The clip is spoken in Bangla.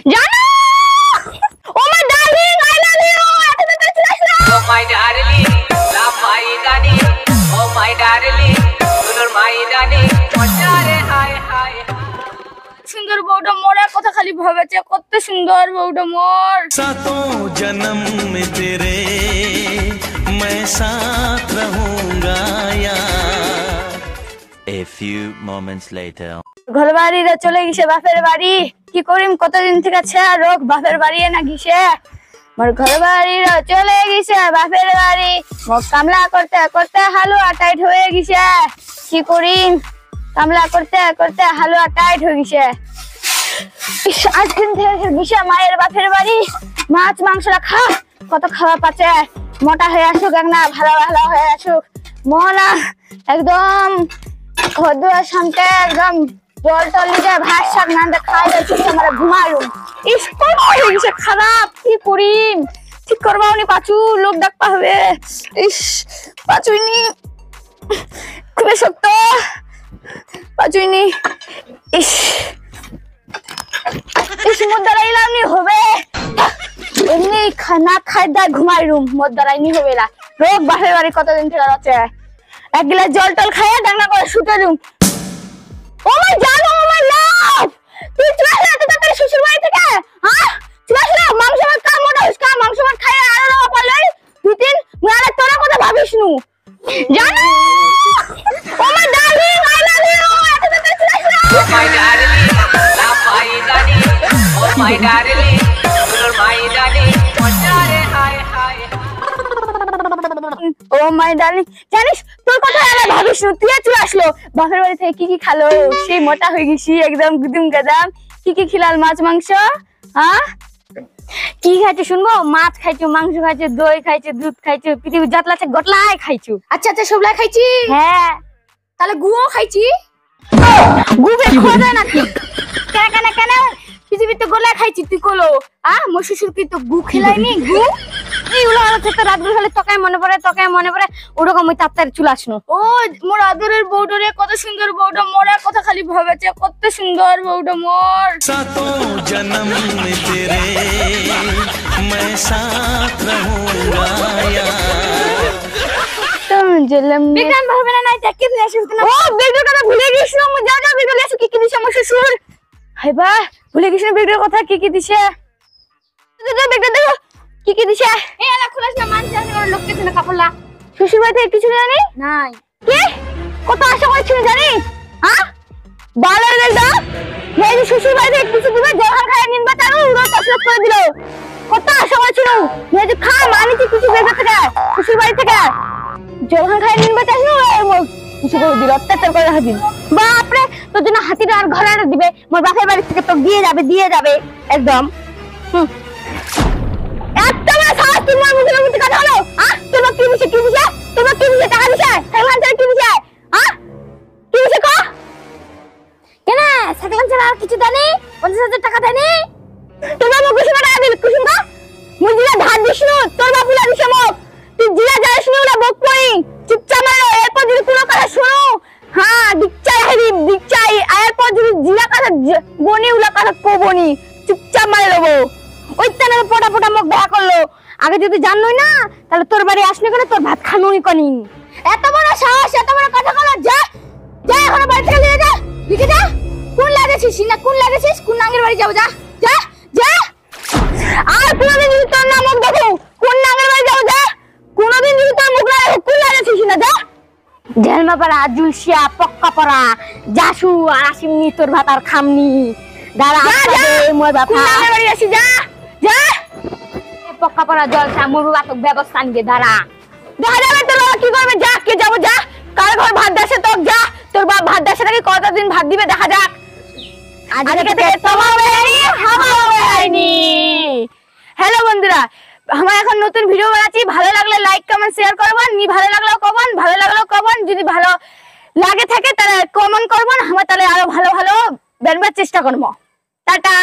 জানো oh my darling I love you এত তাড়াতাড়ি চলে আসলো ও মাই ডার্লিং লাভ মাই রানী ও মাই ডার্লিং দুলোর মাই রানী মজারে হায় হায় সুন্দর বউটা মোরা কথা খালি ভাবেছে কত সুন্দর বউটা মোর सातों जन्म में तेरे मैं साथ रहूंगा यार। A few moments later ঘরবাড়িরা চলে গেছে বাপের বাড়ি কি করিম কতদিন থেকে ছেড়া রোগ বাপের বাড়ি না গিয়েছে মোর ঘরবাড়িরা চলে গেছে বাপের বাড়ি মোর কামলা করতে করতে হালুয়া টাইট হয়ে গেছে কি করিম কামলা করতে করতে হালুয়া টাইট হয়ে গেছে আজ দিন থেকে গেছে মায়ের বাপের বাড়ি মাছ মাংস রাখা কত খাওয়া পাচ্ছে মোটা হয়ে আসুক না ভালো ভালো হয়ে আসুক মোহনা একদম ঘর সামনে একদম জল টল নিয়ে ভাত শাক না খাই যাচ্ছি আমার ঘুমালুম স্কুল হয়ে গেছে খারাপ কি করিম ঠিক করবাও নি পাচু লোক ডাকতে হবে ইস পাচুইনি খুবই শক্ত পাচুইনি ইস ইস মোর দাঁড়াইলাম নি হবে এমনি খানা খাই দা ঘুমাইলুম মোর দাঁড়াইনি হবে না রোগ বাপের বাড়ি কতদিন থেকে আছে এক গ্লাস জল টল খাইয়া ডাঙ্গা করে শুতে দিম ও মাই জান ও মাই লাভ তুই চলে আসলে এত তাড়াতাড়ি শ্বশুর বাড়ি থেকে হ্যাঁ চলে আসলে মাংস ভাত কাম মোটা হইস কাম মাংস ভাত খাইয়া আর না পারলে দুই দিন মানে তোরা কথা ভাবিস নু জানো oh my darling I love you এত তাড়াতাড়ি চলে আসলে oh my darling love my রানী ও মাই ডার্লিং দুলোর মাই রানী মজারে হায় হায় ও মাই ডার্লিং জানিস তোর কথা আর ভাবিস না তুই চলে আসলো বাপের বাড়ি থেকে কি খালো সেই মোটা হয়ে গেছি একদম গুদুম গাদাম কি খিলাল মাছ মাংস হ্যাঁ কি খাইছো শুনবো মাছ খাইছো মাংস খাইছো দই খাইছো দুধ খাইছো পৃথিবী যতলা আছে গটলাই খাইছো আচ্ছা আচ্ছা সবলাই খাইছি হ্যাঁ তাহলে গুও খাইছি গুবে খোদা নাকি কেন কেন কেন পৃথিবীতে গলা খাইছি তুই কলো মোর শ্বশুর কি তো গু খেলাইনি গু এইগুলো আলো থেকে রাতগুলো খালি তোকায় মনে পড়ে ওরকম ওই তাড়াতাড়ি চলে আসনো ও মোর আদরের বউডরে কত সুন্দর বউটা মোরা কথা খালি ভাবেছে কত সুন্দর বউটা মোর सातों जन्म में तेरे मैं साथ रहूंगा यार। তুমি জেলাম বিজ্ঞান ভাবে না নাই দেখে দিয়ে আসিস না ও বেগের কথা ভুলে গেছিস না যা যা বেগে এসে কি দিছে আমার শ্বশুর হাইবা ভুলে গেছিস না বেগের কথা কি দিছে দাদা বেগটা দেখো কি দিছে এই আলা খুলাস না মান জানি ওর লোক কিছু না কাপড়লা শ্বশুর বাড়ি থেকে কিছু জানি নাই কি কত আশা করছিস জানি হ্যাঁ বালের বেগটা এই যে শ্বশুর বাড়ি থেকে কিছু দিবে জহার খায় নিনবা তার উড়ো তসলত করে দিল কত আশা করছিল এই যে খা মানিছি কিছু বেগে থেকে শ্বশুর বাড়ি থেকে জহার খায় নিনবা তার কিছু করে দিল অত্যাচার করে হাতিন বাপরে তোর জন্য হাতিটা আর ঘরে আর দিবে মোর বাপের বাড়ি থেকে তো দিয়ে যাবে একদম একটা মানে সাহস তোমার মুখের মধ্যে কথা হলো তোমার কি বুঝে টাকা দিছে সাইমান স্যার কি বুঝে কি বুঝে কো কেন সাইকেল ছাড়া আর কিছু দেনি 50,000 টাকা দেনি তোমার মুখ কুসুম টাকা দিল কুসুম কো মুজিলা ধার দিস না তোর বাপুলা দিছে মুখ তুই জিলা যাস না ওলা বক পই চুপচাপ মারো এরপর যদি কোনো কথা শুনো দিকচাই এরপর যদি জিলা কথা বনি উলা কথা কবনি চুপচাপ মারে দেবো ওই তানে পোটা মুখ দেখা করলো আগে যদি জানোই না তাহলে তোর বাড়ি আসলে কেন তোর ভাত খানোই কনি এত বড় সাহস এত বড় কথা বলো যা যা এখন বাড়ি থেকে নিয়ে যা লিখে যা কোন লাগেছিস না কোন লাগেছিস কোন নাঙ্গের বাড়ি যাও যা যা যা আর কোনদিন যদি তোর না মুখ দেখো কোন নাঙ্গের বাড়ি যাও যা কোনদিন যদি তোর মুখ লাগে কোন লাগেছিস না যা ঝেলমা পাড়া জুলসিয়া পক্কা পড়া জাসু আর আসিমনি তোর ভাত আর খামনি দাঁড়া মোর বাপা নাঙ্গের বাড়ি আসি যা যা পক্কা পড়া জলসা মরু বাতক ব্যবস্থা নিবে দাঁড়া দেখা যাবে তোর কি করবে যা কে যাবো যা কার ঘর ভাত দাসে তোর যা তোর বাপ ভাত দাসে নাকি কতদিন ভাত দিবে দেখা যাক আজকে থেকে তোমার বেড়ানি হাওয়া বেড়ানি হ্যালো বন্ধুরা আমরা এখন নতুন ভিডিও বানাচ্ছি ভালো লাগলে লাইক কমেন্ট শেয়ার করবেন নি ভালো লাগলেও কমেন্ট যদি ভালো লাগে থাকে তাহলে কমেন্ট করবেন আমরা তাহলে আরো ভালো বানাবার চেষ্টা করব টাটা